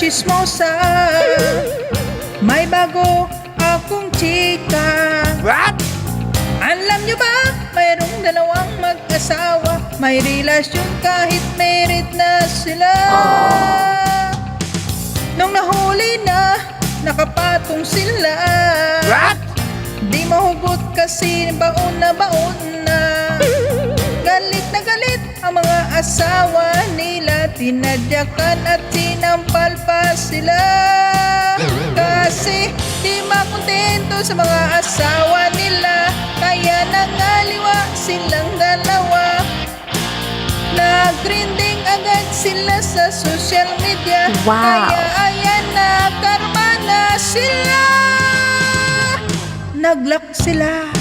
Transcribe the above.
chismosa. May bago akong chika. What? Alam nyo ba, mayroong dalawang mag-asawa, may relasyon kahit married na sila. Nung nahuli na, nakapatong sila. What? Di mahugot kasi baon na. Galit na galit ang mga asawa nila, tinadyakan at sinampal pa sila. Kasi di makontento sa mga asawa nila, kaya nangaliwa silang dalawa. Nag-trending agad sila sa social media. Wow. Kaya ayan na, karma na sila. Nag-lock sila.